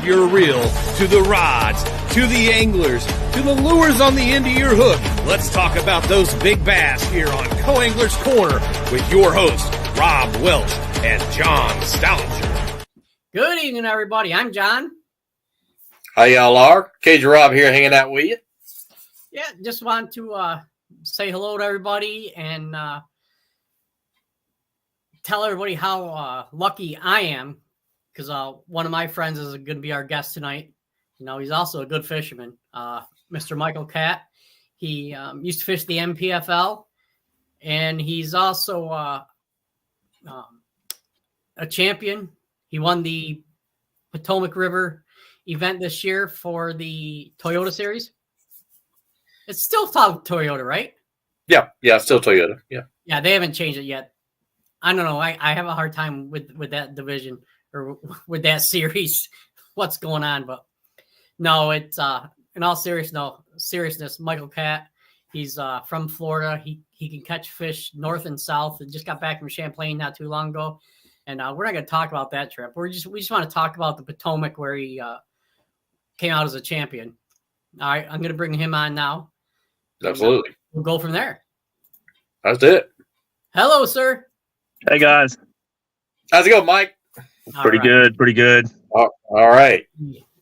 your reel, to the rods, to the anglers, to the lures on the end of your hook. Let's talk about those big bass here on Co-Angler's Corner with your hosts, Rob Welch and John Stoudinger. Good evening, everybody. I'm John. How y'all are? Cajun Rob here hanging out with you. Yeah, just want to say hello to everybody and tell everybody how lucky I am because one of my friends is going to be our guest tonight. You know, he's also a good fisherman, Mr. Michael Catt. He used to fish the MPFL, and he's also a champion. He won the Potomac River event this year for the Toyota series. It's still Toyota, right? Yeah, still Toyota. Yeah, they haven't changed it yet. I don't know. I have a hard time with that division or with that series. What's going on? But no, it's in all seriousness. Michael Catt, he's from Florida. He can catch fish north and south. And just got back from Champlain not too long ago. And we're not going to talk about that trip. We just want to talk about the Potomac where he came out as a champion. All right, I'm going to bring him on now. Absolutely. We'll go from there. That's it. Hello, sir. Hey, guys. How's it going, Mike? Pretty good. All right.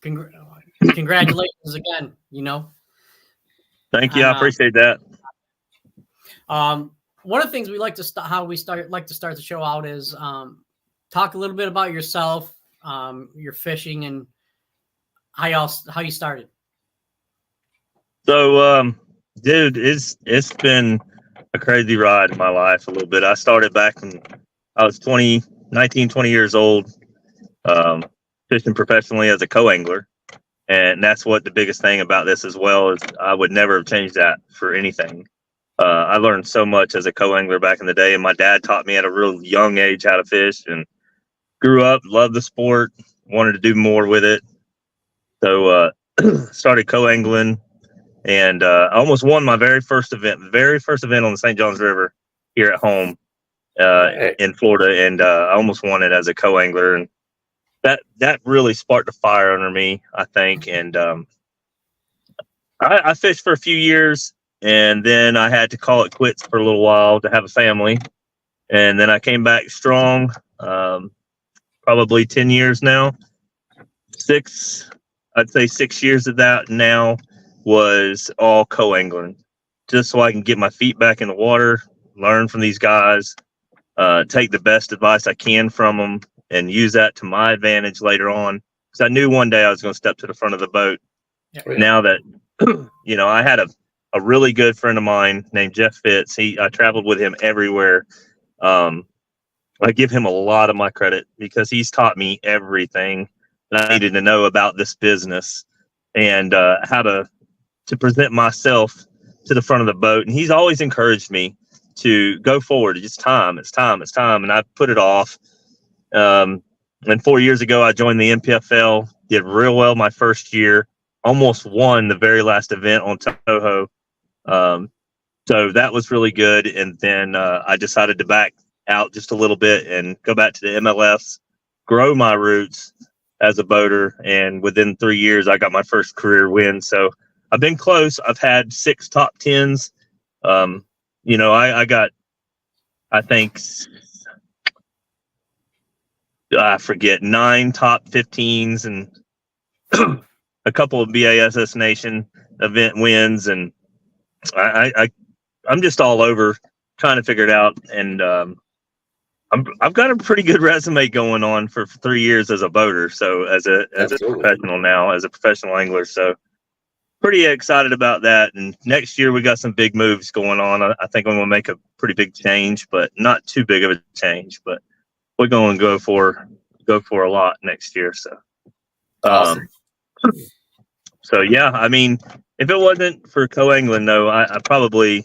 Congratulations again, you know. Thank you. I appreciate that. One of the things we like to start the show out is talk a little bit about yourself, your fishing, and how you started. So, dude, it's been a crazy ride in my life a little bit. I started back when I was 20 years old, fishing professionally as a co-angler. And that's what the biggest thing about this as well is I would never have changed that for anything. I learned so much as a co-angler back in the day, and my dad taught me at a real young age how to fish and grew up, loved the sport, wanted to do more with it. So started co-angling, and I almost won my very first event on the St. Johns River here at home in Florida, and I almost won it as a co-angler. And that really sparked a fire under me, I think. And I fished for a few years, and then I had to call it quits for a little while to have a family. And then I came back strong, probably 10 years now. I'd say 6 years of that now was all co-angling, just so I can get my feet back in the water, learn from these guys, take the best advice I can from them, and use that to my advantage later on. Because I knew one day I was going to step to the front of the boat. Yeah. Now that, you know, I had a really good friend of mine named Jeff Fitz. I traveled with him everywhere. I give him a lot of my credit because he's taught me everything that I needed to know about this business and how to present myself to the front of the boat. And he's always encouraged me to go forward. It's time. And I put it off. And 4 years ago, I joined the MPFL, did real well my first year, almost won the very last event on Toho. So that was really good. And then I decided to back out just a little bit and go back to the MLS, grow my roots as a boater. And within 3 years, I got my first career win. So I've been close. I've had 6 top 10s. You know, I got, I think, I forget, 9 top 15s and a couple of BASS Nation event wins. And I'm just all over trying to figure it out. And I've got a pretty good resume going on for 3 years as a boater. So as a professional now, as a professional angler. So pretty excited about that. And next year we got some big moves going on. I think I'm going to make a pretty big change, but not too big of a change. But we're going to go for a lot next year. So, awesome. So yeah, I mean, if it wasn't for co-angling, though, I probably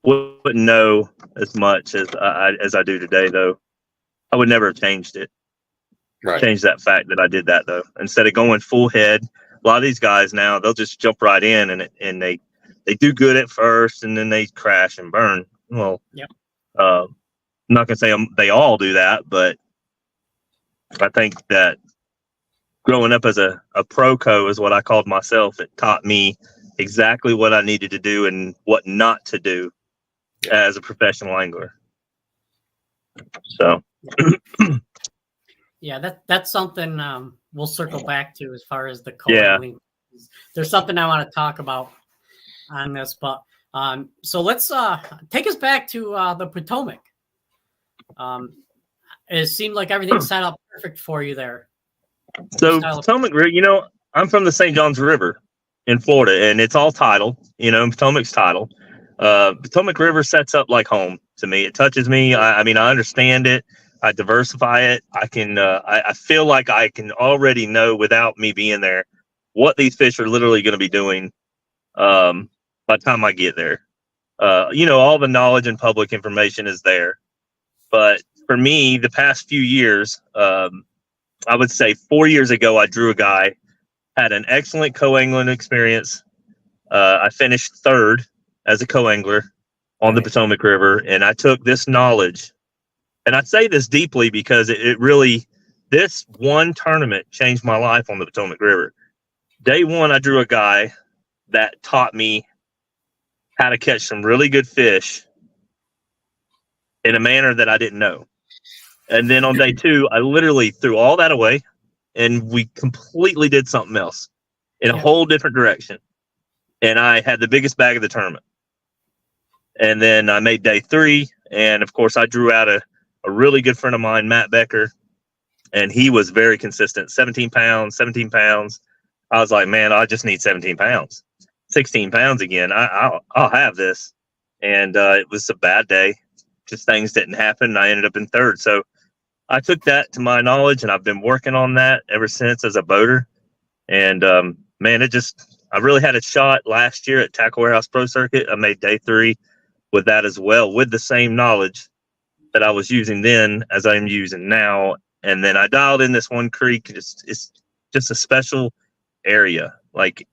wouldn't know as much as I do today. Though I would never have changed it. Right. Change that fact that I did that though. Instead of going full head, a lot of these guys now they'll just jump right in and they do good at first and then they crash and burn. Well, yep. I'm not gonna say they all do that, but I think that growing up as a pro-co is what I called myself. It taught me exactly what I needed to do and what not to do as a professional angler. So, Yeah, that's something we'll circle back to as far as the Yeah. co-angling. There's something I want to talk about on this, but so let's take us back to the Potomac. It seemed like everything set up perfect for you there. So Potomac River, I'm from the St. Johns River in Florida, and it's all tidal. Potomac's tidal. Potomac River sets up like home to me. It touches me. I mean, I understand it. I diversify it. I can. I feel like I can already know without me being there what these fish are literally going to be doing by the time I get there. All the knowledge and public information is there, but for me, the past few years, I would say 4 years ago, I drew a guy, had an excellent co-angling experience. I finished third as a co-angler on the Potomac River, and I took this knowledge, and I say this deeply because it really, this one tournament changed my life on the Potomac River. Day one, I drew a guy that taught me how to catch some really good fish in a manner that I didn't know. And then on day two, I literally threw all that away, and we completely did something else in a whole different direction. And I had the biggest bag of the tournament. And then I made day three, and of course, I drew out a really good friend of mine, Matt Becker, and he was very consistent, 17 pounds. I was like, man, I just need 17 pounds, 16 pounds again. I'll have this. And it was a bad day. Just things didn't happen, and I ended up in third. So I took that to my knowledge, and I've been working on that ever since as a boater. And man, I really had a shot last year at Tackle Warehouse Pro Circuit. I made day three with that as well, with the same knowledge that I was using then as I'm using now. And then I dialed in this one creek. It's just a special area, like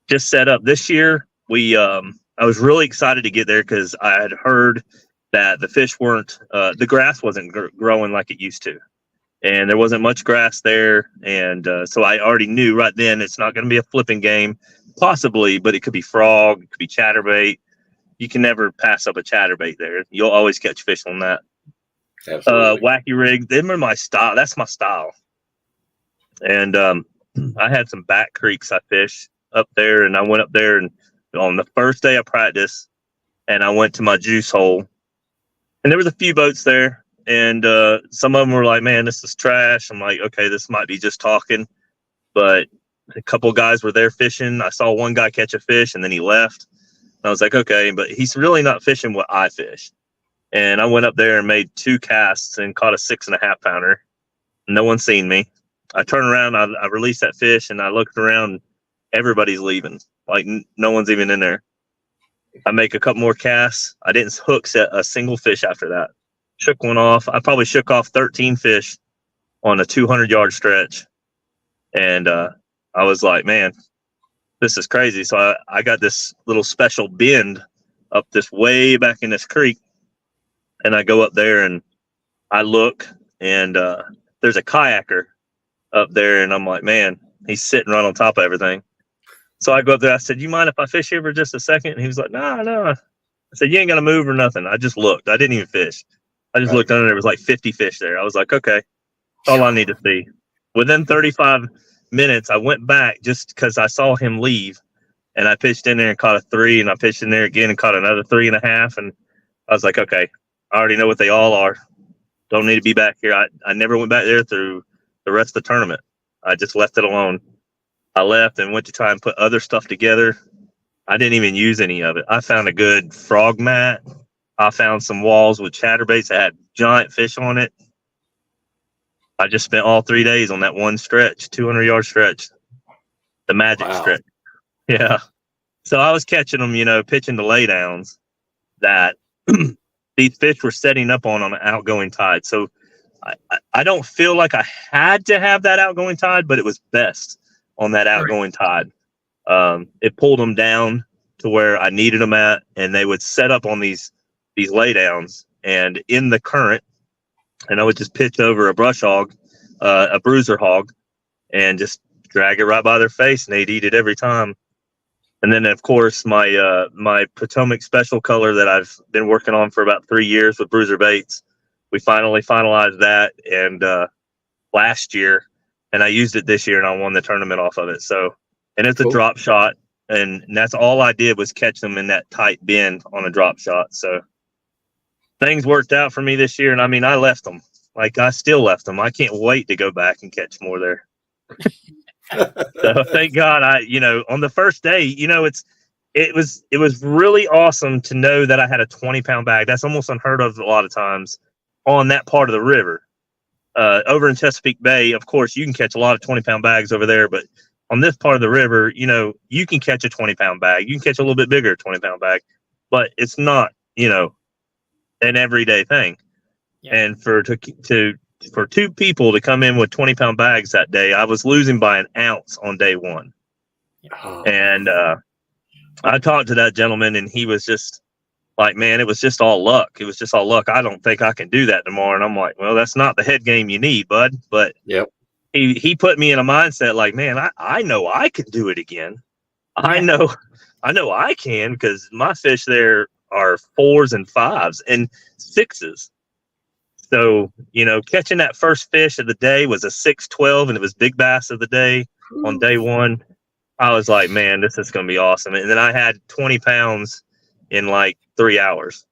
just set up this year. I was really excited to get there because I had heard that the fish weren't, the grass wasn't growing like it used to. And there wasn't much grass there. And so I already knew right then it's not going to be a flipping game, possibly, but it could be frog, it could be chatterbait. You can never pass up a chatterbait there. You'll always catch fish on that. Absolutely. Wacky rig, them are my style. That's my style. And I had some back creeks I fished up there, and I went up there, and on the first day of practice, and I went to my juice hole, and there was a few boats there, and some of them were like, man, this is trash. I'm like, okay, this might be just talking, but a couple guys were there fishing. I saw one guy catch a fish, and then he left. I was like, okay, but he's really not fishing what I fish. And I went up there and made 2 casts and caught a 6.5 pounder. No one seen me. I turned around, I released that fish, and I looked around. Everybody's leaving. Like, no one's even in there. I make a couple more casts. I didn't hook set a single fish after that. Shook one off. I probably shook off 13 fish on a 200-yard stretch. And I was like, man, this is crazy. So I got this little special bend up this way back in this creek. And I go up there, and I look, and there's a kayaker up there. And I'm like, man, he's sitting right on top of everything. So I go up there. I said, you mind if I fish here for just a second? And he was like, no. I said, you ain't got to move or nothing. I just looked. I didn't even fish. I just looked under. There was like 50 fish there. I was like, okay, that's all I need to see. Within 35 minutes, I went back just because I saw him leave. And I pitched in there and caught a 3. And I pitched in there again and caught another 3.5. And I was like, okay, I already know what they all are. Don't need to be back here. I never went back there through the rest of the tournament. I just left it alone. I left and went to try and put other stuff together. I didn't even use any of it. I found a good frog mat. I found some walls with chatterbaits that had giant fish on it. I just spent all 3 days on that one stretch, 200-yard stretch, the magic stretch. Yeah. So I was catching them, pitching the laydowns that these fish were setting up on an outgoing tide. So I don't feel like I had to have that outgoing tide, but it was best on that outgoing tide. It pulled them down to where I needed them at, and they would set up on these laydowns and in the current, and I would just pitch over a brush hog, a bruiser hog, and just drag it right by their face, and they'd eat it every time. And then, of course, my my Potomac special color that I've been working on for about 3 years with Bruiser Baits, we finally finalized that and last year, and I used it this year, and I won the tournament off of it. So, and it's a drop shot, and that's all I did was catch them in that tight bend on a drop shot. So things worked out for me this year, and I mean, I left them. Like, I still left them. I can't wait to go back and catch more there. So thank God on the first day, it was really awesome to know that I had a 20-pound bag. That's almost unheard of a lot of times on that part of the river. Over in Chesapeake Bay, of course, you can catch a lot of 20-pound bags over there, but on this part of the river, you can catch a 20-pound bag. You can catch a little bit bigger 20-pound bag, but it's not, an everyday thing. Yeah. And for two people to come in with 20-pound bags that day, I was losing by an ounce on day one. Oh. And I talked to that gentleman, and he was just like, man, it was just all luck. It was just all luck. I don't think I can do that tomorrow. And I'm like, well, that's not the head game you need, bud. But yep. He put me in a mindset like, man, I know I can do it again. Yeah. I know I can, because my fish there are 4s and 5s and 6s. So, catching that first fish of the day was a 612, and it was big bass of the day on day one. I was like, man, this is going to be awesome. And then I had 20 pounds in like 3 hours.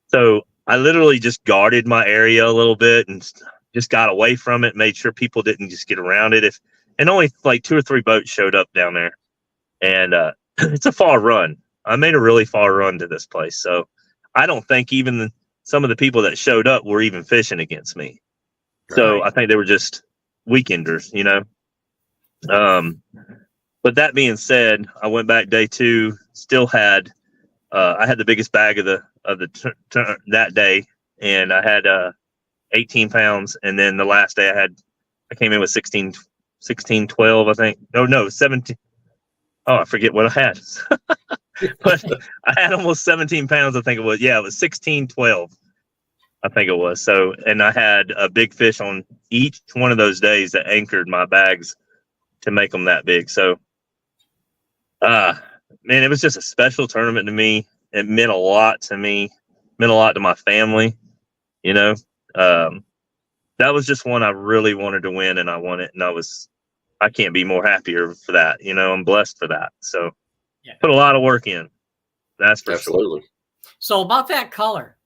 So I literally just guarded my area a little bit and just got away from it, made sure people didn't just get around it. And only like 2 or 3 boats showed up down there. And it's a far run. I made a really far run to this place. So I don't think even some of the people that showed up were even fishing against me. Right. So I think they were just weekenders, But that being said, I went back day 2, still had, I had the biggest bag of that day, and I had 18 pounds. And then the last day I came in with 16, 12, I think. No, 17. Oh, I forget what I had. But I had almost 17 pounds, I think it was. Yeah, it was 16, 12, I think it was. So, and I had a big fish on each one of those days that anchored my bags to make them that big. So, man, it was just a special tournament to me. It meant a lot to me, meant a lot to my family. That was just one I really wanted to win, and I won it. And I can't be more happier for that. I'm blessed for that. So put a lot of work in. That's for Absolutely. Sure. So about that color.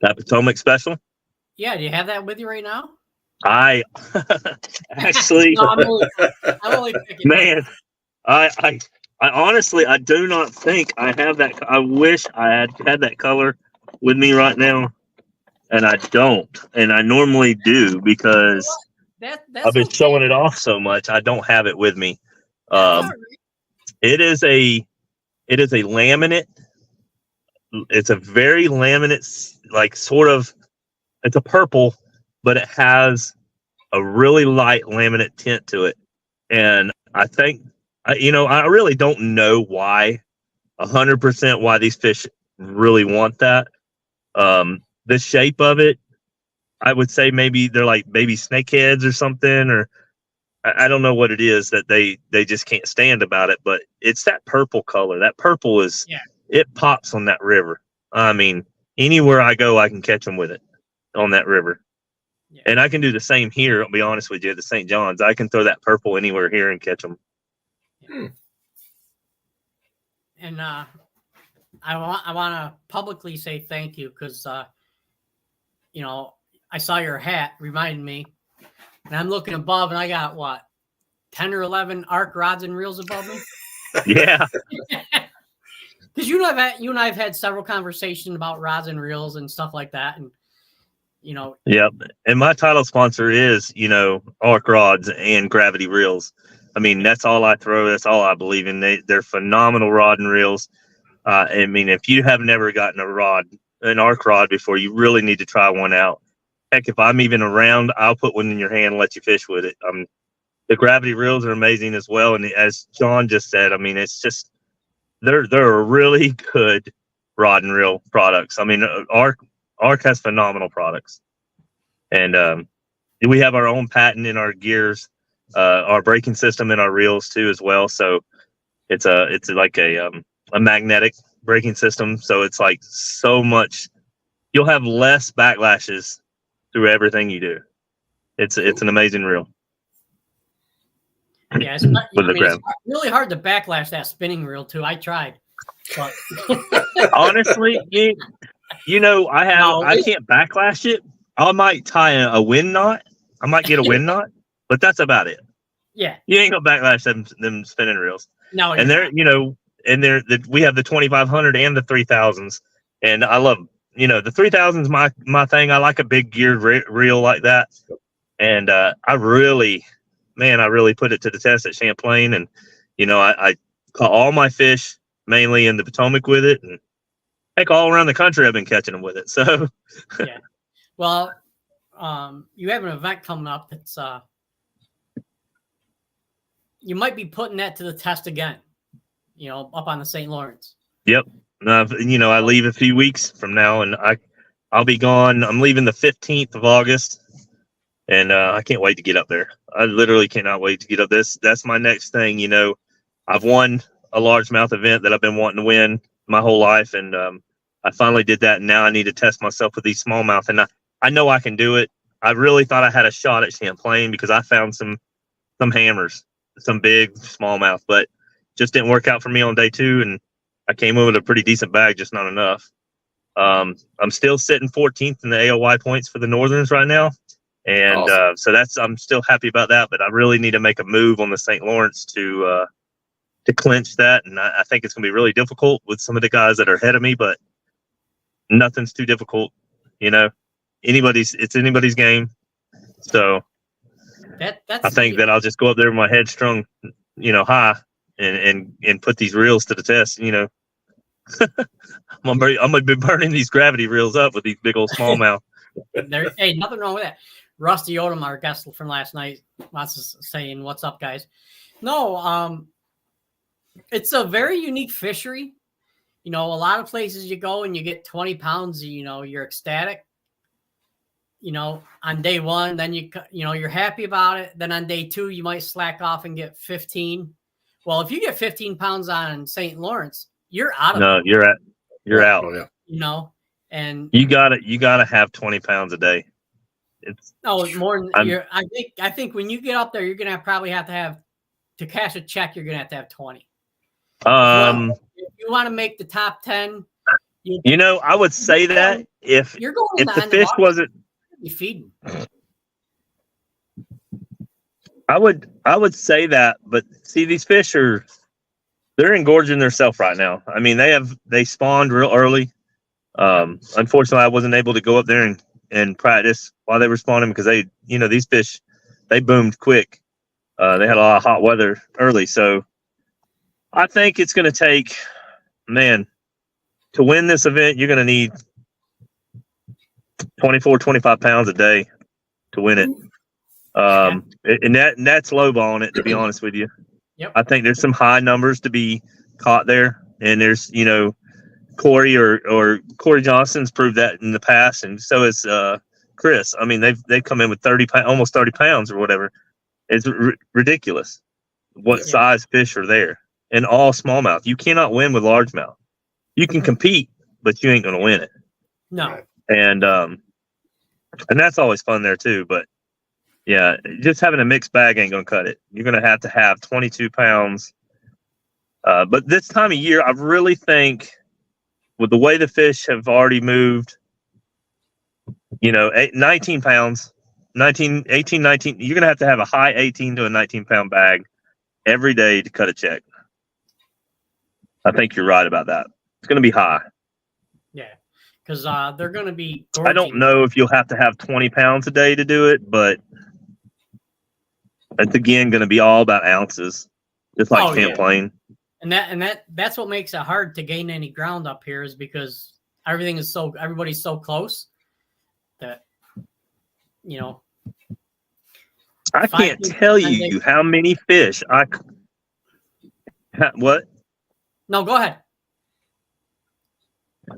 That Potomac special? Yeah. Do you have that with you right now? I actually, no, I'm only picking. Man, I honestly, I do not think I have that. I wish I had that color with me right now, and I don't. And I normally do, because that's I've been showing it off so much. I don't have it with me. It is a laminate. It's a very laminate, like sort of. It's a purple, but it has a really light laminate tint to it, and I think. I really don't know why, 100% why these fish really want that. The shape of it, I would say maybe they're like baby snakeheads or something, or I don't know what it is that they just can't stand about it. But it's that purple color. That purple is, it pops on that river. I mean, anywhere I go, I can catch them with it on that river. Yeah. And I can do the same here. I'll be honest with you, at the St. John's, I can throw that purple anywhere here and catch them. And I want to publicly say thank you, because I saw your hat, reminded me, and I'm looking above, and I got what, 10 or 11 arc rods and reels above me. Yeah, because you and I have had several conversations about rods and reels and stuff like that, and Yep. And my title sponsor is arc rods and gravity reels. I mean, that's all I throw. That's all I believe in. They're phenomenal rod and reels. I mean, if you have never gotten an arc rod before, you really need to try one out. Heck, if I'm even around, I'll put one in your hand and let you fish with it. The gravity reels are amazing as well. And as John just said, I mean, it's just, they're really good rod and reel products. I mean, Arc has phenomenal products. And We have our own patent in our gears, our braking system in our reels too as well. So it's like a magnetic braking system. So it's like so much. You'll have less backlashes through everything you do. It's an amazing reel. Yeah, it's really hard to backlash that spinning reel too. I tried, but honestly, I can't backlash it. I might tie a wind knot. I might get a wind knot, but that's about it. Yeah, you ain't gonna backlash them spinning reels. No, and they're we have the 2500 and the 3000s, and I love them. The 3000's my thing. I like a big geared reel like that, and I really put it to the test at Champlain, and I caught all my fish mainly in the Potomac with it, and heck, all around the country I've been catching them with it. So yeah, well, you have an event coming up that's you might be putting that to the test again. Up on the St. Lawrence. Yep. I leave a few weeks from now, and I'll be gone. I'm leaving the 15th of August, and I can't wait to get up there. I literally cannot wait to get up. That's my next thing. I've won a largemouth event that I've been wanting to win my whole life, and I finally did that. And now I need to test myself with these smallmouth, and I know I can do it. I really thought I had a shot at Champlain because I found some hammers, some big smallmouth, but just didn't work out for me on day 2, and I came in with a pretty decent bag, just not enough. I'm still sitting 14th in the AOY points for the Northerns right now, and awesome. So I'm still happy about that. But I really need to make a move on the St. Lawrence to clinch that, and I think it's going to be really difficult with some of the guys that are ahead of me. But nothing's too difficult, it's anybody's game. So I think that I'll just go up there with my head strung, high. And put these reels to the test. I'm gonna be burning these gravity reels up with these big old smallmouth. Hey, nothing wrong with that. Rusty Odom, our guest from last night, was saying, "What's up, guys?" No, it's a very unique fishery. A lot of places you go and you get 20 pounds. You're ecstatic. On day 1, then you're happy about it. Then on day 2, you might slack off and get 15. Well, if you get 15 pounds on St. Lawrence, you're out of it. You're out. Oh, yeah. And you gotta have 20 pounds a day. It's more than I think when you get up there, you're gonna probably have to cash a check. You're gonna have 20. If you want to make the top 10, I would say that if the fish wasn't feeding. I would say that, but see, these fish they're engorging themselves right now. I mean, they spawned real early. Unfortunately, I wasn't able to go up there and practice while they were spawning because these fish, they boomed quick. They had a lot of hot weather early. So I think it's going to take, to win this event, you're going to need 24, 25 pounds a day to win it. And that's lowballing it, to be honest with you. Yep. I think there's some high numbers to be caught there, and there's Corey or Corey Johnson's proved that in the past, and so is Chris. I mean, they've come in with almost 30 pounds or whatever. It's ridiculous what size fish are there, and all smallmouth. You cannot win with largemouth. You can compete, but you ain't going to win it. No. And that's always fun there too, but. Yeah, just having a mixed bag ain't going to cut it. You're going to have 22 pounds. But this time of year, I really think with the way the fish have already moved, 19 pounds, 18, 19, you're going to have a high 18 to a 19-pound bag every day to cut a check. I think you're right about that. It's going to be high. Yeah, because they're going to be gorging. I don't know if you'll have to have 20 pounds a day to do it, but it's again going to be all about ounces, just like Champlain. Yeah. And that's what makes it hard to gain any ground up here is because everybody's so close that I can't tell you how many fish what? No, go ahead.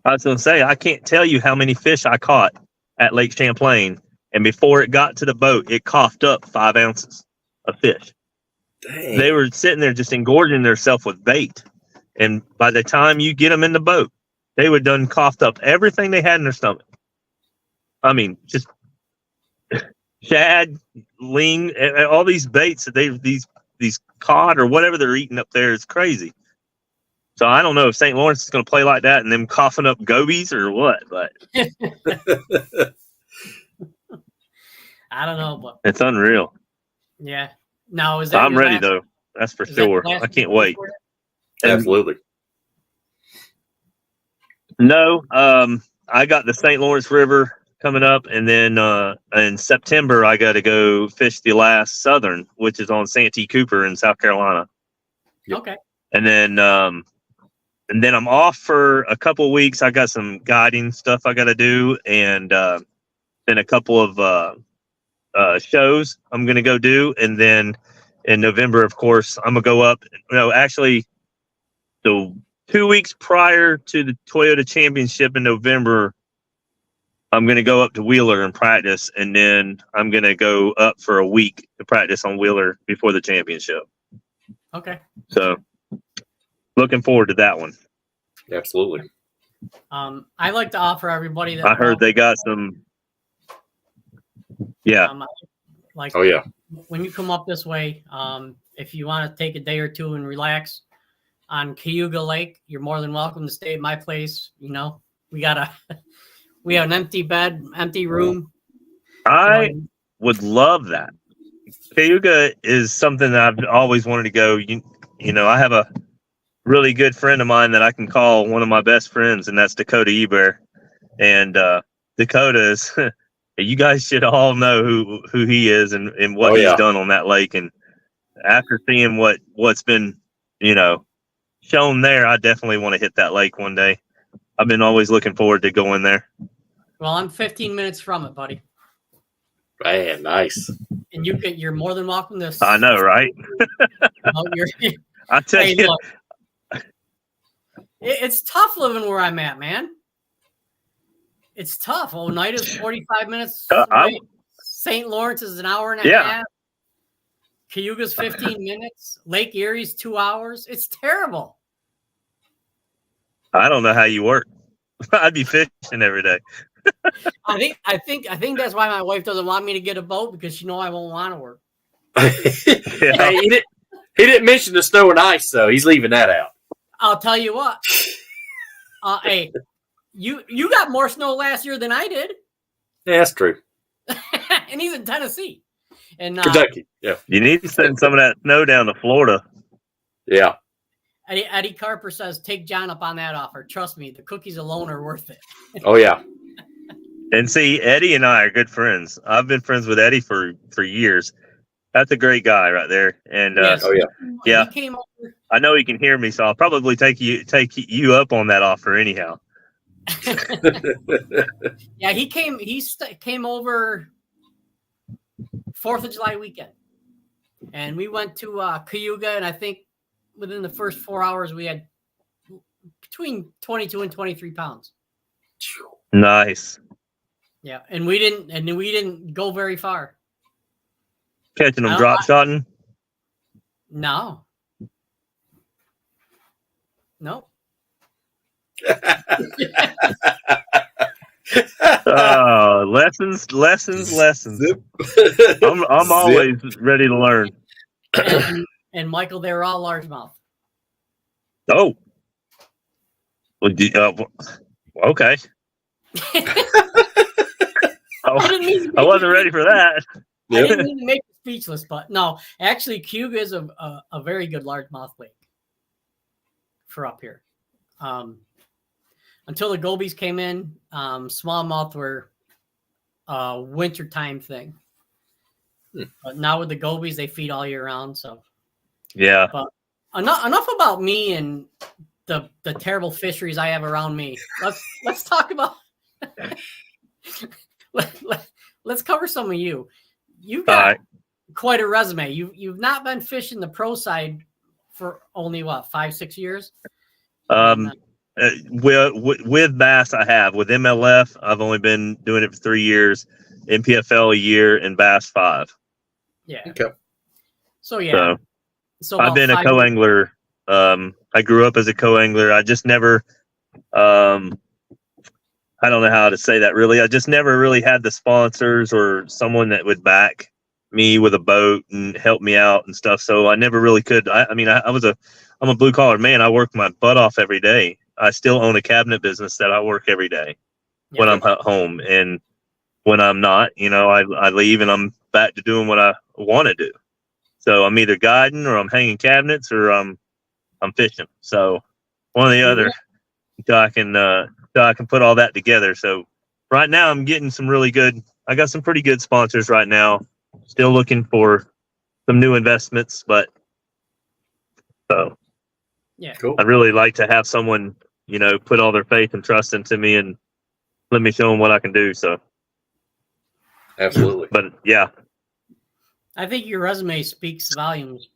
I was going to say I can't tell you how many fish I caught at Lake Champlain and before it got to the boat, it coughed up 5 ounces of fish. Dang. They were sitting there just engorging themselves with bait. And by the time you get them in the boat, they would done coughed up everything they had in their stomach. I mean, just shad, ling, all these baits that these cod or whatever they're eating up there is crazy. So I don't know if St. Lawrence is going to play like that and them coughing up gobies or what, but I don't know, but it's unreal. yeah. Now is that I'm your ready last- though. That's for is that sure. the last I can't one wait. for you? Absolutely. No, I got the St. Lawrence River coming up, and then in September I got to go fish the last Southern, which is on Santee Cooper in South Carolina. Yep. Okay. And then I'm off for a couple of weeks. I got some guiding stuff I got to do, and then a couple of shows I'm going to go do, and then in November, of course, I'm gonna go up. No, actually, the 2 weeks prior to the Toyota Championship in November, I'm going to go up to Wheeler and practice, and then I'm going to go up for a week to practice on Wheeler before the championship. Okay. So, looking forward to that one. Absolutely. I like to offer everybody that I heard they got some. Yeah. Like, Oh yeah. when you come up this way, if you want to take a day or two and relax on Cayuga Lake, you're more than welcome to stay at my place. You know, we have an empty bed, empty room. I would love that. Cayuga is something that I've always wanted to go. You know, I have a really good friend of mine that I can call one of my best friends, and that's Dakota Eber. And Dakota is, you guys should all know who he is and what he's done on that lake. And after seeing what's been, shown there, I definitely want to hit that lake one day. I've been always looking forward to going there. Well, I'm 15 minutes from it, buddy. Man, nice. And you're more than welcome to. I know, right? I tell you, look, it's tough living where I'm at, man. It's tough. Oneida's 45 minutes away. St. Lawrence is an hour and a half. Cayuga's 15 minutes. Lake Erie's 2 hours. It's terrible. I don't know how you work. I'd be fishing every day. I think that's why my wife doesn't want me to get a boat, because she knows I won't want to work. Hey, he didn't mention the snow and ice, though. He's leaving that out. I'll tell you what. Hey, you got more snow last year than I did. Yeah, that's true. And he's in Tennessee. And Kentucky. Yeah. You need to send some of that snow down to Florida. Yeah. Eddie Carper says, take John up on that offer. Trust me, the cookies alone are worth it. Oh, yeah. And see, Eddie and I are good friends. I've been friends with Eddie for years. That's a great guy right there. And oh yeah, yeah. He came over. I know he can hear me, so I'll probably take you up on that offer anyhow. Yeah, he came. He came over 4th of July weekend, and we went to Cayuga, and I think within the first 4 hours we had between 22 and 23 pounds. Nice. Yeah, and we didn't go very far. Catching them drop shotting? No. Oh, lessons. I'm always ready to learn. And Michael, they were all largemouth. Oh. Well, okay. I wasn't ready for that. I didn't mean to make you speechless, but no, actually, Cayuga is a very good largemouth lake for up here. Until the gobies came in, smallmouth were a wintertime thing. But now with the gobies, they feed all year round. So yeah. But enough about me and the terrible fisheries I have around me. Let's talk about. Let's cover some of you. You've got quite a resume. You've not been fishing the pro side for only 5-6 years. With bass, I have. With MLF, I've only been doing it for 3 years. NPFL a year, and Bass 5. Yeah. Okay. So yeah. So I've been a co-angler. I grew up as a co-angler. I just never, I don't know how to say that really. I just never really had the sponsors or someone that would back me with a boat and help me out and stuff. So I never really could. I'm a blue collar man. I work my butt off every day. I still own a cabinet business that I work every day when I'm at home, and when I'm not, I leave and I'm back to doing what I want to do. So I'm either guiding or I'm hanging cabinets or I'm fishing. So one or the other until I can put all that together. So right now I'm getting some really good. I got some pretty good sponsors right now. Still looking for some new investments, but so yeah, cool. I'd really like to have someone, put all their faith and trust into me and let me show them what I can do. So Absolutely. But yeah, I think your resume speaks volumes.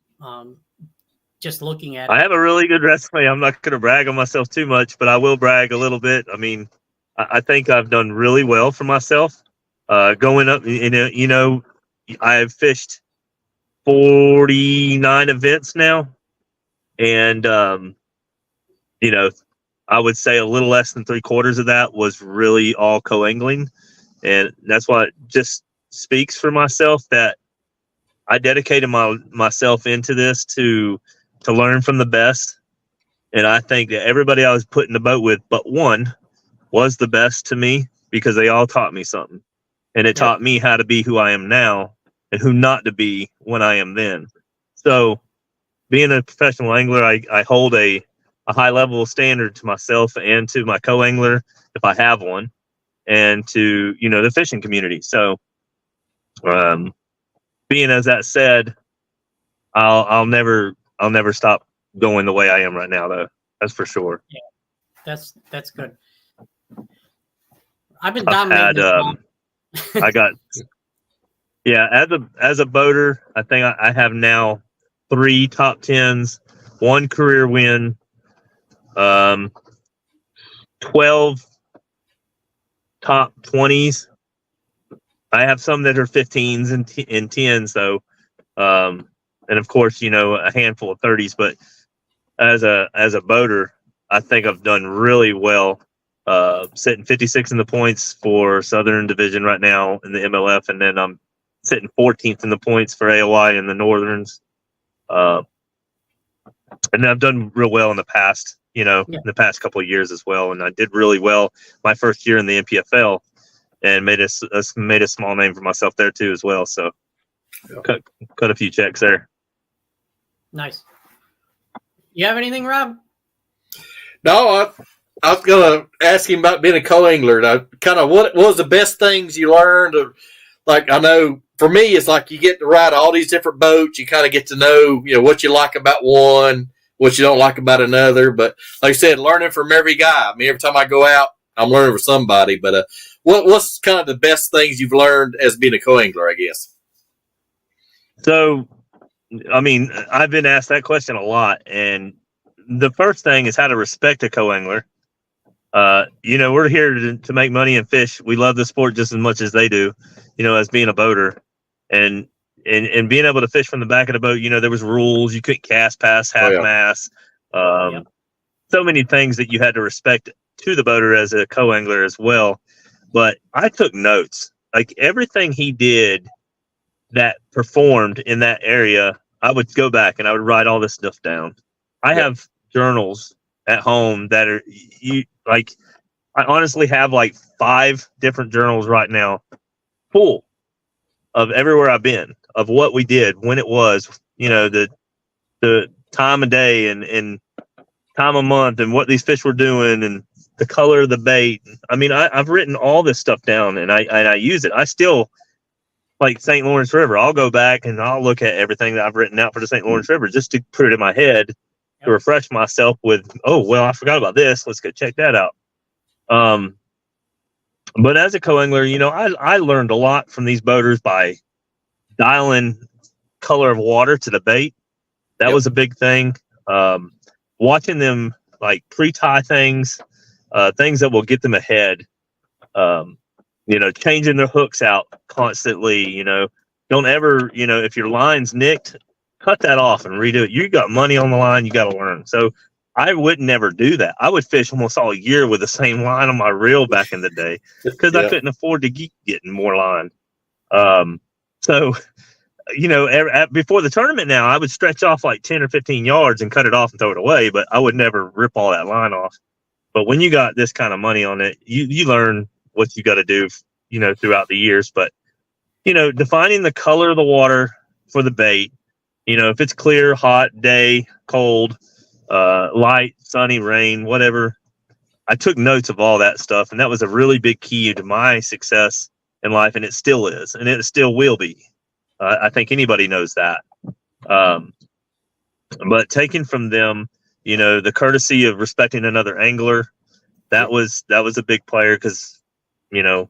Just looking at it. I have a really good resume. I'm not going to brag on myself too much, but I will brag a little bit. I mean, I think I've done really well for myself. Going up, I've fished 49 events now, and I would say a little less than 3/4 of that was really all co-angling, and that's what just speaks for myself that I dedicated myself into this to learn from the best. And I think that everybody I was put in the boat with, but one, was the best to me because they all taught me something. And it taught me how to be who I am now and who not to be when I am then. So being a professional angler, I hold a high level of standard to myself and to my co-angler, if I have one, and to, the fishing community. So being as that said, I'll never stop going the way I am right now, though. That's for sure. Yeah, that's good. I've been dominating. I got as a boater, I think I have now 3 top 10s, 1 career win, 12 top 20s. I have some that are 15s and 10s though. And of course, a handful of 30s, but as a boater, I think I've done really well, sitting 56 in the points for Southern Division right now in the MLF. And then I'm sitting 14th in the points for AOI in the Northerns. And I've done real well in the past, in the past couple of years as well. And I did really well my first year in the NPFL and made a small name for myself there too as well. So cut a few checks there. Nice. You have anything, Rob? No, I was going to ask him about being a co-angler. Kind of what was the best things you learned? Like, I know for me, it's like you get to ride all these different boats. You kind of get to know, what you like about one, what you don't like about another. But like I said, learning from every guy. I mean, every time I go out, I'm learning from somebody. But what's kind of the best things you've learned as being a co-angler, I guess? So, I mean, I've been asked that question a lot, and the first thing is how to respect a co-angler. We're here to make money and fish. We love the sport just as much as they do, as being a boater, and being able to fish from the back of the boat. There was rules. You couldn't cast past half mast. So many things that you had to respect to the boater as a co-angler as well. But I took notes. Like everything he did that performed in that area, I would go back and I would write all this stuff down. I have journals at home that are I honestly have like 5 different journals right now full of everywhere I've been, of what we did, when it was, the time of day and time of month and what these fish were doing and the color of the bait. I mean, I've written all this stuff down and I use it. I still, like St. Lawrence River, I'll go back and I'll look at everything that I've written out for the St. Lawrence River just to put it in my head to refresh myself with, oh, well, I forgot about this. Let's go check that out. But as a co-angler, I learned a lot from these boaters by dialing color of water to the bait. That was a big thing. Watching them like pre-tie things, things that will get them ahead. changing their hooks out constantly. Don't ever, if your line's nicked, cut that off and redo it. You got money on the line, you got to learn. So I would never do that. I would fish almost all year with the same line on my reel back in the day because I couldn't afford to keep getting more line. So, before the tournament now, I would stretch off like 10 or 15 yards and cut it off and throw it away, but I would never rip all that line off. But when you got this kind of money on it, you learn what you got to do, throughout the years. But, defining the color of the water for the bait, if it's clear, hot, day, cold, light, sunny, rain, whatever. I took notes of all that stuff, and that was a really big key to my success in life, and it still is, and it still will be. I think anybody knows that. But taking from them, the courtesy of respecting another angler, that was a big player because, you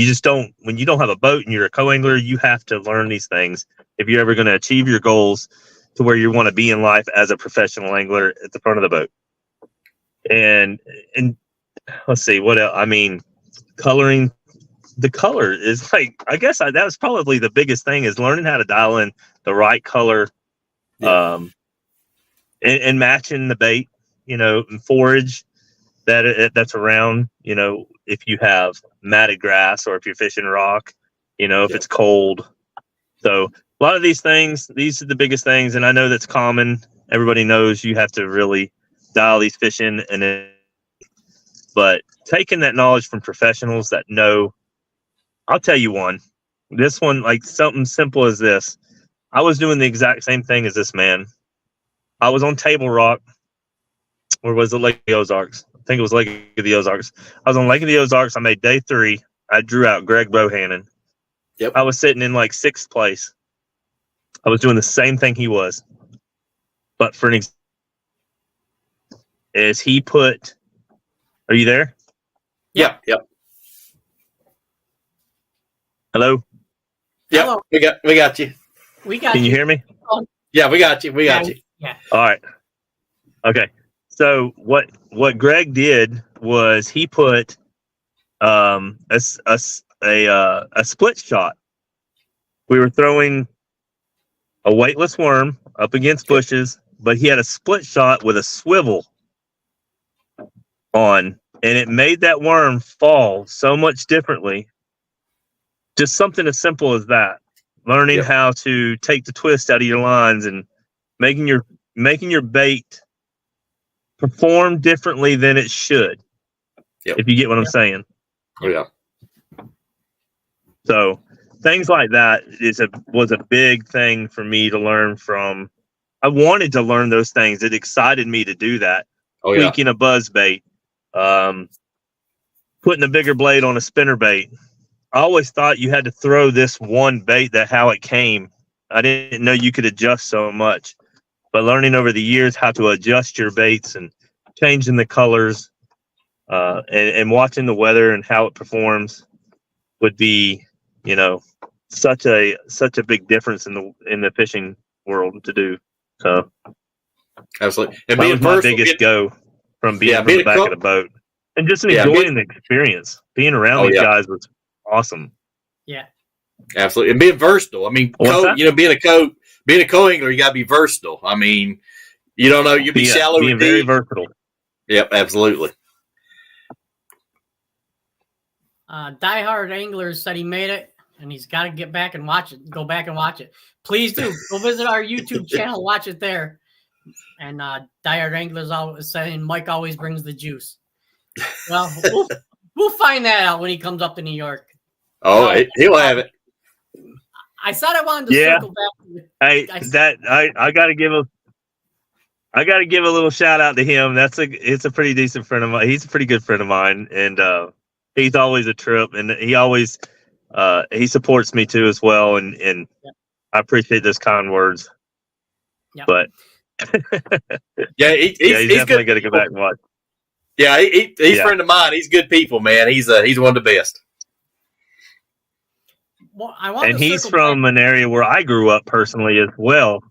just don't, when you don't have a boat and you're a co-angler, you have to learn these things if you're ever going to achieve your goals to where you want to be in life as a professional angler at the front of the boat. And let's see what else. I mean, coloring, the color is like, I guess that was probably the biggest thing, is learning how to dial in the right color, and matching the bait, and forage that's around, if you have matted grass or if you're fishing rock, if it's cold. So a lot of these things, these are the biggest things. And I know that's common. Everybody knows you have to really dial these fish in. But taking that knowledge from professionals that know, I'll tell you this one, like something simple as this. I was doing the exact same thing as this man. I was on Table Rock, or was it Lake of the Ozarks? I think it was Lake of the Ozarks. I was on Lake of the Ozarks. I made day 3. I drew out Greg Bohannon. Yep. I was sitting in like 6th place. I was doing the same thing he was. But for an example, is he put, are you there? Yep. Hello? Yep. Hello. We got you. Can you hear me? Yeah, we got you. We got you. Yeah. All right. Okay. So what Greg did was he put a split shot. We were throwing a weightless worm up against bushes, but he had a split shot with a swivel on, and it made that worm fall so much differently. Just something as simple as that. Learning how to take the twist out of your lines and making your bait perform differently than it should. If you get what I'm saying. Oh, yeah. So things like that was a big thing for me to learn from. I wanted to learn those things. It excited me to do that. Oh, yeah. Tweaking a buzz bait, putting a bigger blade on a spinner bait. I always thought you had to throw this one bait, that how it came. I didn't know you could adjust so much. But learning over the years how to adjust your baits and changing the colors, and watching the weather and how it performs would be, such a big difference in the fishing world to do. So absolutely, and that was my biggest go from being from the back of the boat and just enjoying the experience. Being around these guys was awesome. Yeah, absolutely, and being versatile. I mean, being a co-angler, you got to be versatile. I mean, you don't know, you'll be shallow, being very versatile. Yep, absolutely. Diehard Anglers said he made it, and he's got to get back and watch it. Go back and watch it. Please do. Go visit our YouTube channel. Watch it there. And Diehard Anglers always saying Mike always brings the juice. Well, we'll find that out when he comes up to New York. Oh, he'll have it. I thought I wanted to circle back. I got to give a little shout out to him. It's a pretty decent friend of mine. He's a pretty good friend of mine, and he's always a trip, and he always he supports me too as well, and I appreciate those kind words. Yep. But he's definitely got to go back and watch. Yeah, he's a friend of mine. He's good people, man. He's one of the best. Well, and he's from an area where I grew up personally as well.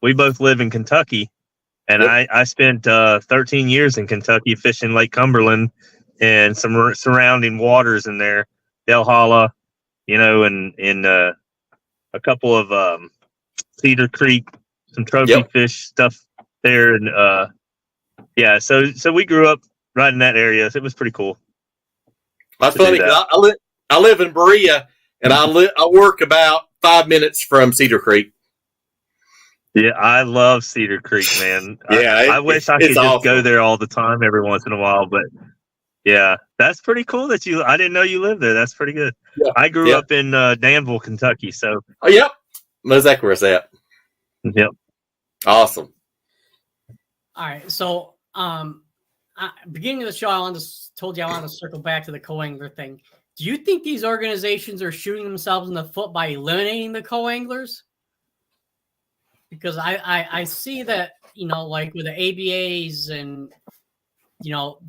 We both live in Kentucky, and I spent 13 years in Kentucky fishing Lake Cumberland and some surrounding waters in there. Delhala, and in a couple of Cedar Creek, some trophy fish stuff there, and so we grew up right in that area. So it was pretty cool. That's funny because I live in Berea, and I work about 5 minutes from Cedar Creek. Yeah, I love Cedar Creek, man. Yeah, I wish I could just go there all the time every once in a while, but yeah, that's pretty cool that I didn't know you lived there. That's pretty good. Yeah. I grew up in Danville, Kentucky, so. Oh, yep. Know exactly where it's at. Yep. Awesome. All right, so beginning of the show, I wanted to circle back to the co-angler thing. Do you think these organizations are shooting themselves in the foot by eliminating the co-anglers? Because I see that, like with the ABAs and,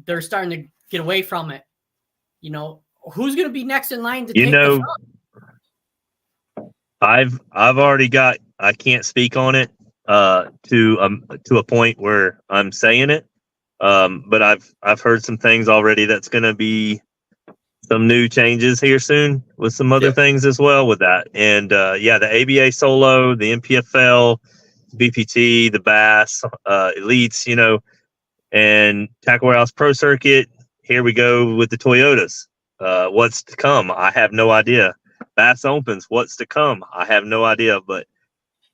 they're starting to get away from it. Who's going to be next in line to take the front? I've already got, I can't speak on it to a point where I'm saying it. But I've heard some things already that's going to be some new changes here soon with some other things as well with that. And the ABA solo, the MPFL, BPT, the Bass, Elites, and Tackle Warehouse Pro Circuit. Here we go with the Toyotas. What's to come? I have no idea. Bass Opens. What's to come? I have no idea. But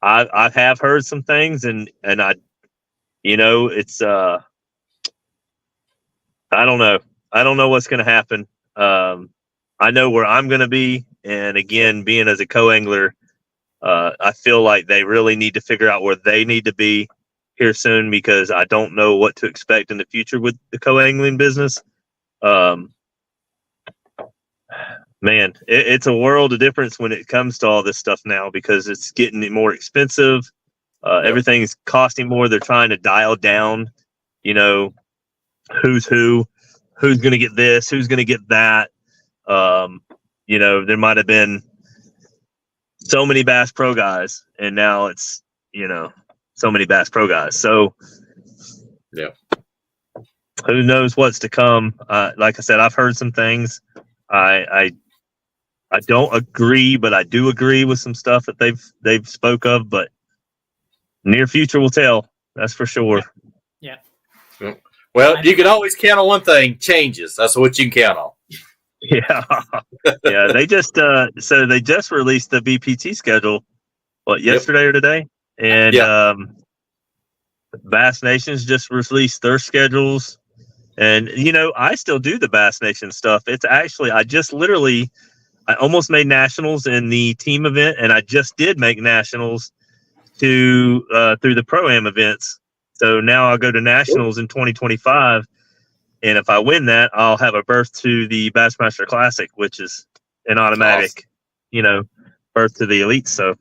I have heard some things, and I, it's I don't know. I don't know what's going to happen. I know where I'm going to be, and again, being as a co-angler, I feel like they really need to figure out where they need to be here soon, because I don't know what to expect in the future with the co-angling business. Man, it's a world of difference when it comes to all this stuff now, because it's getting more expensive. Everything's costing more. They're trying to dial down, who's going to get this, who's going to get that. There might have been so many Bass Pro guys, and now it's, so many Bass Pro guys. So, who knows what's to come? Like I said, I've heard some things. I don't agree, but I do agree with some stuff that they've spoke of. But near future will tell. That's for sure. Yeah. Well, you can always count on one thing: changes. That's what you can count on. Yeah, yeah. They just they just released the BPT schedule. Yesterday or today? And Bass Nations just released their schedules. And I still do the Bass Nation stuff. It's actually I almost made nationals in the team event, and I just did make nationals through the Pro-Am events. So now I'll go to nationals in 2025, and if I win that, I'll have a berth to the Bassmaster Classic, which is an automatic, berth to the elites. So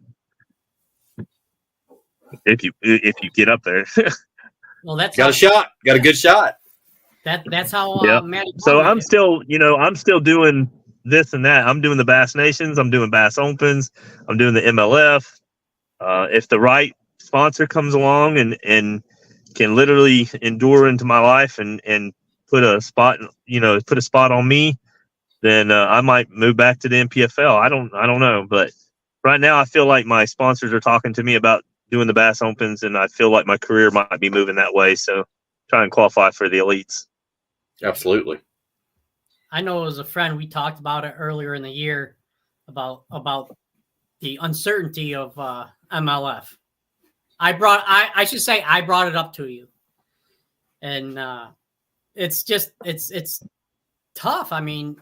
if you get up there, well, that's got a good shot. That's how Matty. So I'm still doing this and that. I'm doing the Bass Nations. I'm doing Bass Opens. I'm doing the MLF. If the right sponsor comes along and can literally endure into my life and put a spot on me, then I might move back to the MPFL. I don't know, but right now I feel like my sponsors are talking to me about doing the Bass Opens, and I feel like my career might be moving that way. So try and qualify for the elites. Absolutely. I know as a friend, we talked about it earlier in the year about the uncertainty of MLF. I brought it up to you, and it's tough. I mean,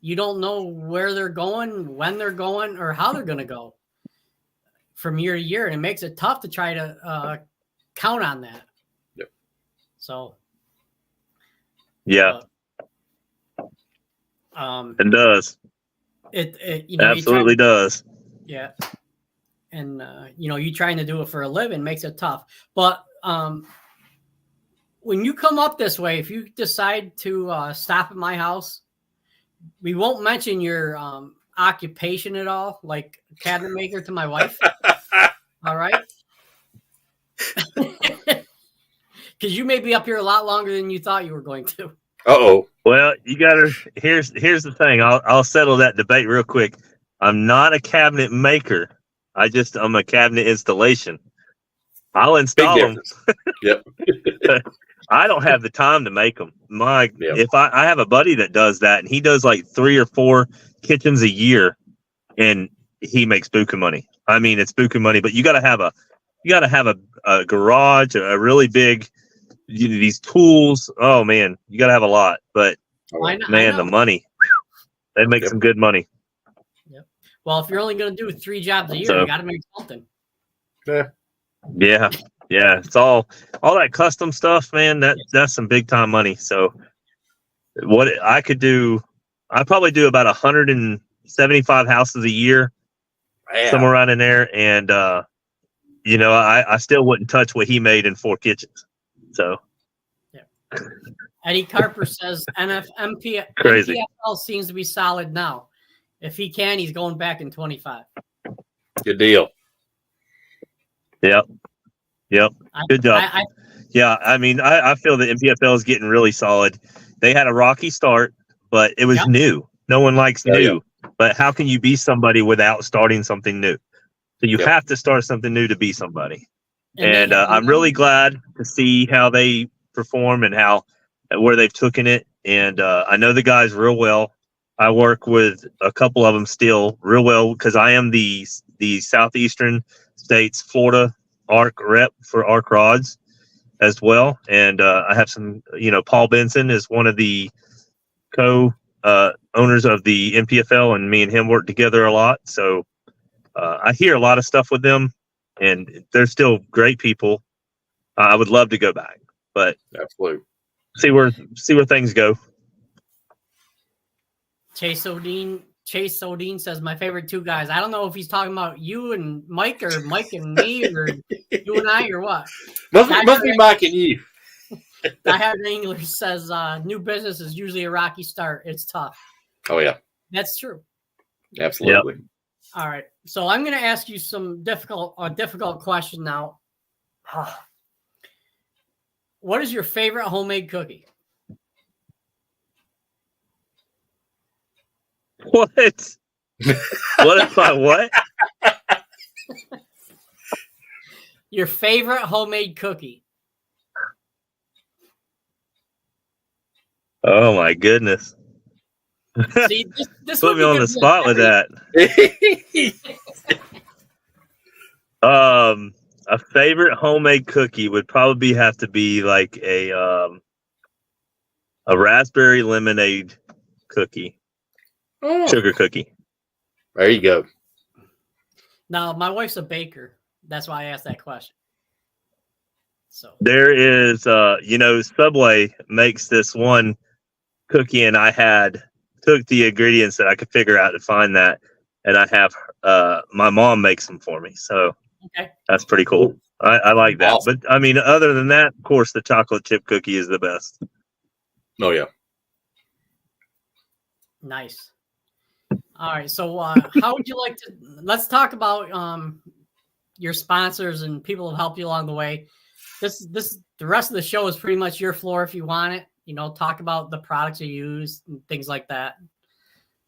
you don't know where they're going, when they're going, or how they're going to go from year to year, and it makes it tough to try to count on that. Yep. So. Yeah. It does. It absolutely does. Yeah. And you trying to do it for a living makes it tough. But when you come up this way, if you decide to stop at my house, we won't mention your occupation at all, like cabinet maker to my wife. All right. Because you may be up here a lot longer than you thought you were going to. Uh-oh. Well, you gotta. Here's the thing. I'll settle that debate real quick. I'm not a cabinet maker. I'm a cabinet installation. I'll Big install them. difference. Yep. I don't have the time to make them. Yep. If I have a buddy that does that, and he does like 3 or 4 kitchens a year, and he makes buku money. I mean, it's buku money, but you got to have a garage, a really big, these tools. Oh man, you got to have a lot. But man, the money, they make some good money. Yep. Well, if you're only going to do 3 jobs a year, you got to make something. Yeah. Yeah. It's all that custom stuff, man. That's some big time money. So what I could do, I probably do about 175 houses a year, somewhere around in there. And, I still wouldn't touch what he made in 4 kitchens. So. Yeah. Eddie Carper says Crazy. MPFL seems to be solid now. If he can, he's going back in 25. Good deal. Yep. Good job. I mean, I feel the MPFL is getting really solid. They had a rocky start, but it was new. No one likes new. Yeah. But how can you be somebody without starting something new? So you have to start something new to be somebody. And I'm really glad to see how they perform and where they've taken it. And I know the guys real well. I work with a couple of them still real well because I am the Southeastern States Florida ARC rep for ARC Rods as well. And I have some, Paul Benson is one of the owners of the MPFL, and me and him work together a lot. So I hear a lot of stuff with them, and they're still great people. I would love to go back, but absolutely see where things go. Chase Odine says my favorite 2 guys. I don't know if he's talking about you and Mike, or Mike and me, or you and I, or what. Must be Mike and you. Die Hard Angler says new business is usually a rocky start. It's tough. Oh yeah, that's true. Absolutely. Yep. All right, so I'm going to ask you some difficult question now. What is your favorite homemade cookie? What? What if I what? Your favorite homemade cookie? Oh my goodness! See, this put me on the spot with that. A favorite homemade cookie would probably have to be like a raspberry lemonade cookie. Sugar cookie. There you go. Now, my wife's a baker. That's why I asked that question. So there is, Subway makes this one cookie, and I took the ingredients that I could figure out to find that, and I have my mom makes them for me. So that's pretty cool. I like that. Awesome. But I mean, other than that, of course, the chocolate chip cookie is the best. Oh yeah. Nice. All right. So how would you like to, let's talk about your sponsors and people who helped you along the way. The rest of the show is pretty much your floor if you want it. Talk about the products you use and things like that.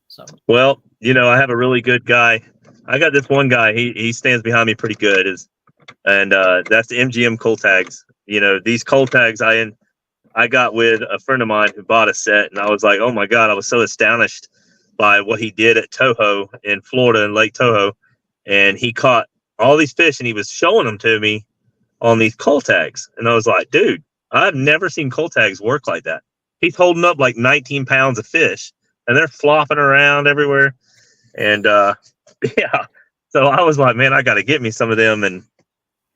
So well, I have a really good guy. I got this one guy, he stands behind me pretty good, and that's the MGM cold tags. These cold tags I got with a friend of mine who bought a set, and I was like, oh my God, I was so astonished by what he did at Toho in Florida, in Lake Toho. And he caught all these fish and he was showing them to me on these cold tags. And I was like, dude, I've never seen cold tags work like that. He's holding up like 19 pounds of fish and they're flopping around everywhere. And yeah, so I was like, man, I got to get me some of them.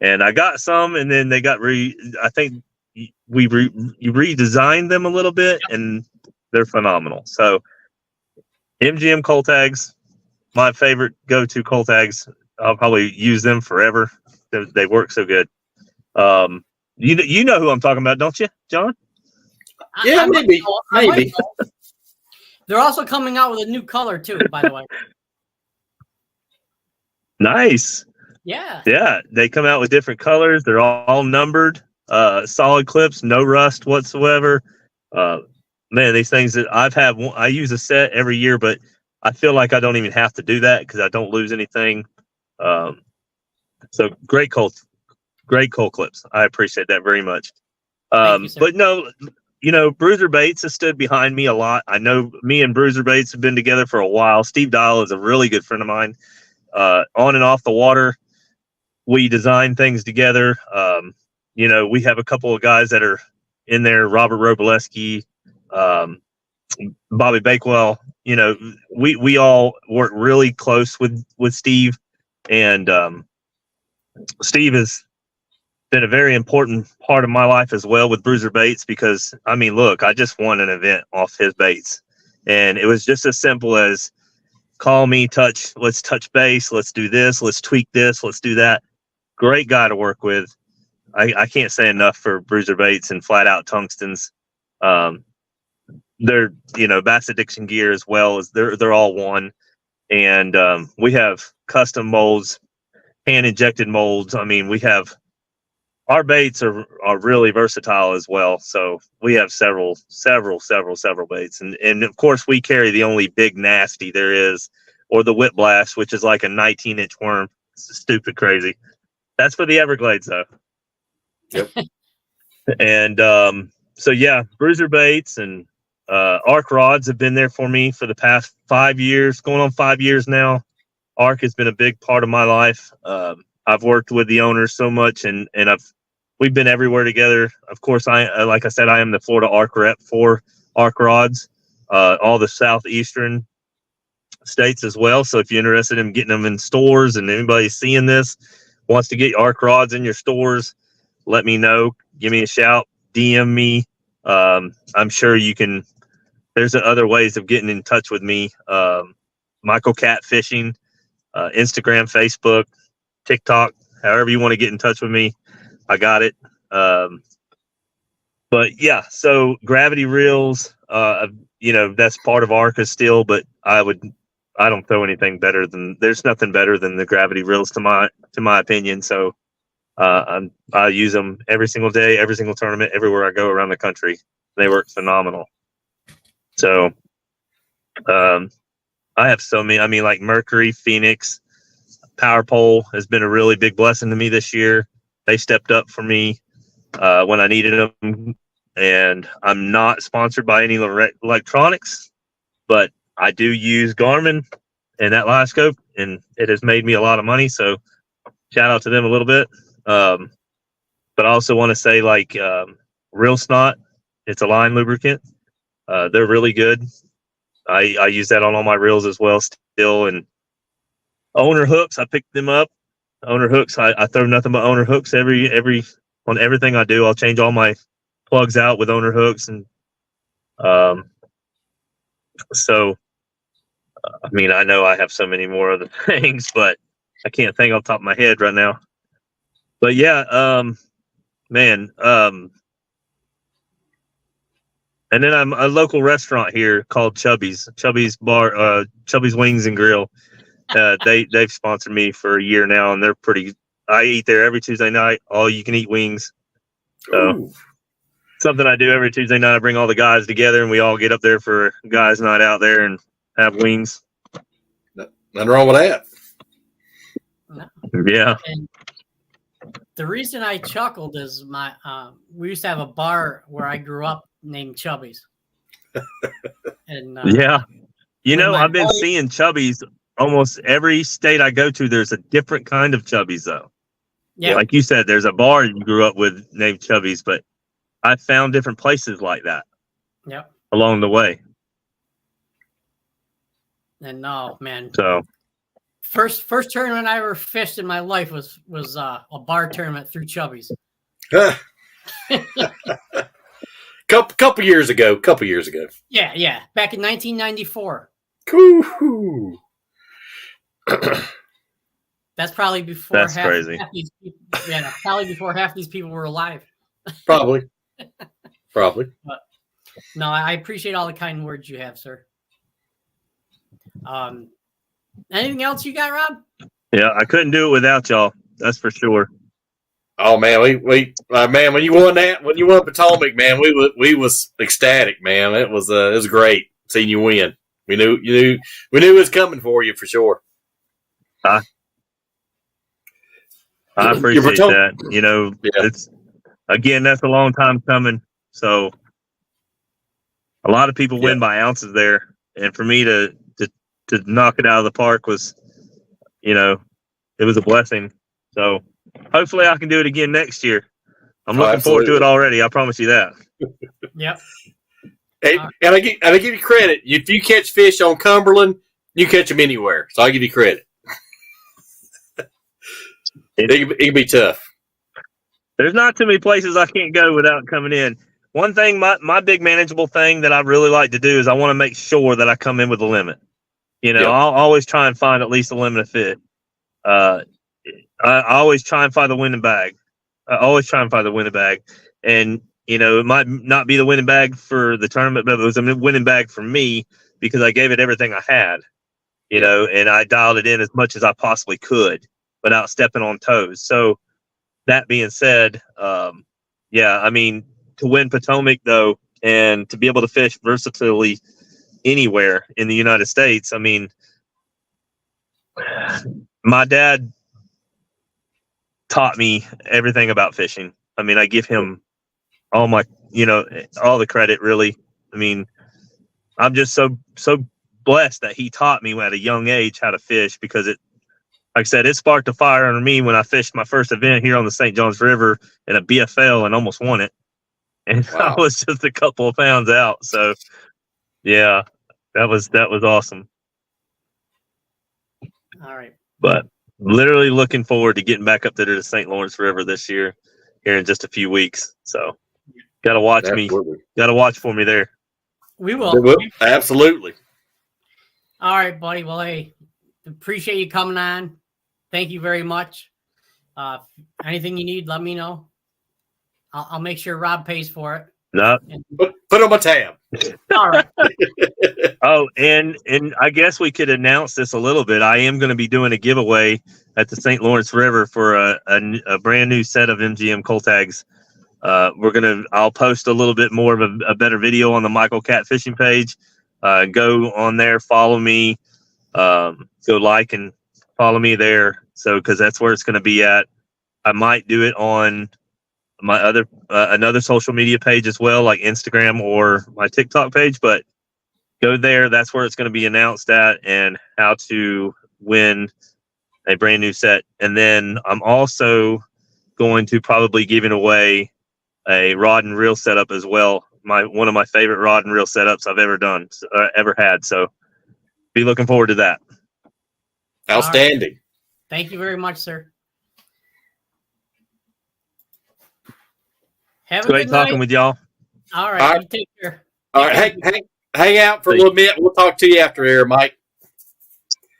And I got some, and then they got I think you redesigned them a little bit, and they're phenomenal. So MGM cold tags, my favorite go-to cold tags. I'll probably use them forever. They work so good. You know who I'm talking about, don't you, John? Yeah, maybe. They're also coming out with a new color too, by the way. Nice. Yeah. Yeah, they come out with different colors. They're all numbered. Solid clips, no rust whatsoever. man, these things that I use a set every year, but I feel like I don't even have to do that because I don't lose anything. So great cold clips. I appreciate that very much. Thank you, sir. But no, Bruiser Bates has stood behind me a lot. I know me and Bruiser Bates have been together for a while. Steve Dial is a really good friend of mine. On and off the water, we design things together. We have a couple of guys that are in there, Robert Roboleski, Bobby Bakewell. We all work really close with Steve, and Steve has been a very important part of my life as well with Bruiser Baits because, I mean, look, I just won an event off his baits, and it was just as simple as call me, let's touch base, let's do this, let's tweak this, let's do that. Great guy to work with. I can't say enough for Bruiser Baits and Flat Out Tungstens. They're, Bass Addiction gear as well as they're all one. And we have custom molds, hand injected molds. I mean, our baits are really versatile as well. So we have several baits. And of course we carry the only big nasty there is, or the Whiplash, which is like a 19-inch worm. It's stupid crazy. That's for the Everglades though. Yep. And so yeah, Bruiser Baits and Arc Rods have been there for me for the past 5 years, going on 5 years now. Arc has been a big part of my life. I've worked with the owners so much, and we've been everywhere together. Of course, like I said, I am the Florida Arc rep for Arc Rods, all the southeastern states as well. So if you're interested in getting them in stores, and anybody seeing this wants to get Arc Rods in your stores, let me know. Give me a shout. DM me. I'm sure you can. There's other ways of getting in touch with me. Michael Catt Fishing, Instagram, Facebook, TikTok, however you want to get in touch with me, I got it. But yeah, so gravity reels, that's part of Arca still, but I don't throw anything better there's nothing better than the gravity reels to my opinion. So I use them every single day, every single tournament, everywhere I go around the country. They work phenomenal. So I have so many. I mean, like Mercury, Phoenix, Power Pole has been a really big blessing to me this year. They stepped up for me when I needed them. And I'm not sponsored by any electronics, but I do use Garmin and that live scope, and it has made me a lot of money. So shout out to them a little bit. But I also want to say, like, Real Snot, it's a line lubricant. They're really good. I use that on all my reels as well still. And Owner hooks, I picked them up. Owner hooks, I throw nothing but owner hooks on everything I do. I'll change all my plugs out with owner hooks. And so, I mean, I know I have so many more other things, but I can't think off the top of my head right now. But yeah, man. And then I'm a local restaurant here called Chubby's Bar, Chubby's Wings and Grill. They've sponsored me for a year now, and they're pretty. I eat there every Tuesday night. All you can eat wings. So Ooh. Something I do every Tuesday night. I bring all the guys together, and we all get up there for guys' night out there and have wings. Nothing wrong with that. No. Yeah. And the reason I chuckled is we used to have a bar where I grew up named Chubby's. And Yeah. I've been wife- seeing Chubby's almost every state I go to. There's a different kind of Chubby's, though. Yeah. Like you said, there's a bar you grew up with named Chubby's, but I found different places like that. Yep. Along the way. And no, man. So First tournament I ever fished in my life was a bar tournament through Chubby's. Couple years ago. Yeah. Back in 1994. Cool. That's probably before That's crazy. half these people. Yeah, probably before half these people were alive. Probably. But no, I appreciate all the kind words you have, sir. Anything else you got, Rob? yeah, I couldn't do it without y'all. That's for sure. Oh man, we man, when you won Potomac, man, we was ecstatic, man. It was great seeing you win. We knew it was coming for you for sure. I appreciate that. It's again, that's a long time coming. So a lot of people win by ounces there, and for me to knock it out of the park was, it was a blessing. So hopefully I can do it again next year. I'm looking forward to it already. I promise you that. Yep. And I give you credit. If you catch fish on Cumberland, you catch them anywhere. So I give you credit. It can be tough. There's not too many places I can't go without coming in. One thing, my big manageable thing that I really like to do is I want to make sure that I come in with a limit. I'll always try and find at least a limit of fish. I always try and find the winning bag. And, it might not be the winning bag for the tournament, but it was a winning bag for me because I gave it everything I had, and I dialed it in as much as I possibly could without stepping on toes. So that being said, to win Potomac, though, and to be able to fish versatilely anywhere in the United States, my dad taught me everything about fishing. I give him all my, all the credit, really. I'm just so blessed that he taught me at a young age how to fish because it, like I said, it sparked a fire under me when I fished my first event here on the St. Johns River in a BFL and almost won it. And I was just a couple of pounds out. So, yeah, that was awesome. All right. But literally looking forward to getting back up there to the St. Lawrence River this year here in just a few weeks. So, got to watch me. Got to watch for me there. We will. Absolutely. All right, buddy. Well, hey, appreciate you coming on. Thank you very much. Anything you need, let me know. I'll make sure Rob pays for it. No. Put on my tab. All right. Oh, and I guess we could announce this a little bit. I am going to be doing a giveaway at the St. Lawrence River for a brand new set of MGM Cold Tags. I'll post a little bit more of a better video on the Michael Catt fishing page. Go on there, follow me, go like and follow me there. So, cause that's where it's going to be at. I might do it on my other, another social media page as well, like Instagram or my TikTok page, but go there. That's where it's going to be announced at and how to win a brand new set. And then I'm also going to probably giving away a rod and reel setup as well. One of my favorite rod and reel setups I've ever had. So be looking forward to that. Outstanding. Right. Thank you very much, sir. Have a great good night. talking with y'all. All right. You take care. All right. Hang out for a little bit. We'll talk to you after here, Mike.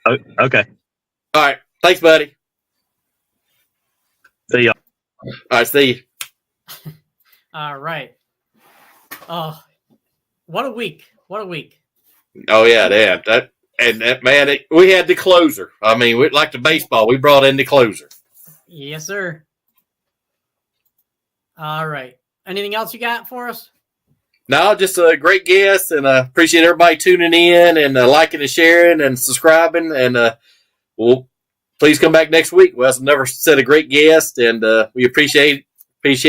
Okay. All right. Thanks, buddy. See y'all. All right. See you. All right. Oh, what a week. What a week. Oh, yeah. Man, we had the closer. Like the baseball, we brought in the closer. Yes, sir. All right. Anything else you got for us? No, just a great guest, and appreciate everybody tuning in and liking and sharing and subscribing. And please come back next week. We have another set of great guests, and we appreciate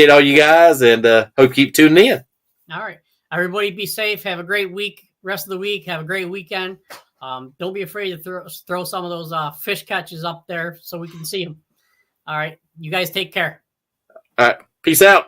all you guys, and hope you keep tuning in. All right. Everybody be safe. Have a great week. Rest of the week. Have a great weekend. Don't be afraid to throw some of those fish catches up there so we can see them. All right. You guys take care. All right. Peace out.